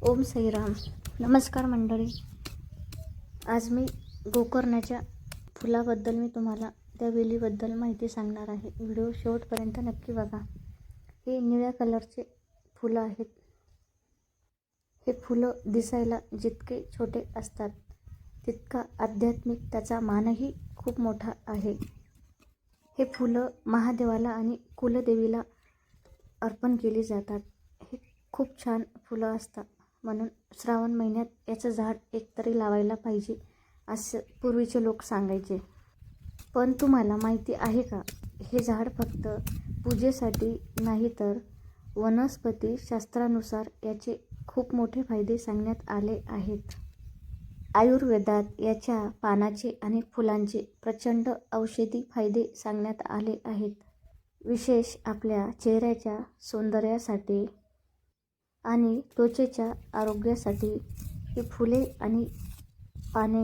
ओम साईराम. नमस्कार मंडळी. आज मी गोकर्णाच्या फुलाबद्दल तुम्हाला त्या वेलीबद्दल माहिती सांगणार आहे. व्हिडिओ शेवटपर्यंत नक्की बघा. हे निळ्या कलरचे फुलं आहेत. हे फुलं दिसायला जितके छोटे असतात तितका आध्यात्मिक त्याचा मानही खूप मोठा आहे. हे फुलं महादेवाला आणि कुलदेवीला अर्पण केली जातात. हे खूप छान फुलं असतात. म्हणून श्रावण महिन्यात याचं झाड एकतरी लावायला पाहिजे असं पूर्वीचे लोक सांगायचे. पण तुम्हाला माहिती आहे का, हे झाड फक्त पूजेसाठी नाही तर वनस्पती शास्त्रानुसार याचे खूप मोठे फायदे सांगण्यात आले आहेत. आयुर्वेदात याच्या पानाचे आणि फुलांचे प्रचंड औषधी फायदे सांगण्यात आले आहेत. विशेष आपल्या चेहऱ्याच्या सौंदर्यासाठी आणि त्वचेच्या आरोग्यासाठी ही फुले आणि पाने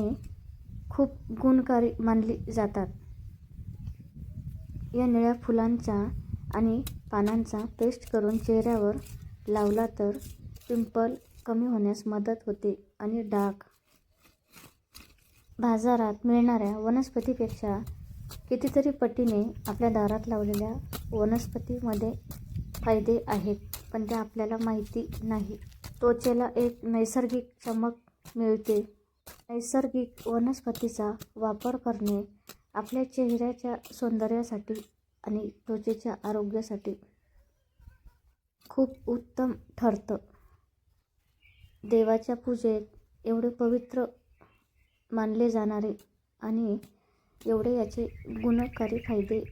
खूप गुणकारी मानली जातात. या निळ्या फुलांचा आणि पानांचा पेस्ट करून चेहऱ्यावर लावला तर पिंपल कमी होण्यास मदत होते आणि डाग. बाजारात मिळणाऱ्या वनस्पतीपेक्षा कितीतरी पटीने आपल्या दारात लावलेल्या वनस्पतीमध्ये फायदे आहेत, पण ते आपल्याला माहिती नाही. त्वचेला एक नैसर्गिक चमक मिळते. नैसर्गिक वनस्पतीचा वापर करणे आपल्या चेहऱ्याच्या सौंदर्यासाठी आणि त्वचेच्या आरोग्यासाठी खूप उत्तम ठरतं. देवाच्या पूजेत एवढे पवित्र मानले जाणारे आणि एवढे याचे गुणकारी फायदे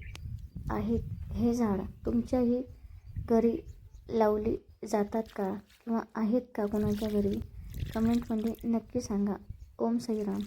आहेत. हे झाड तुमच्याही घरी लावली जातात का किंवा आहेत का कोणाच्या घरी? कमेंटमध्ये नक्की सांगा. ओम साईराम.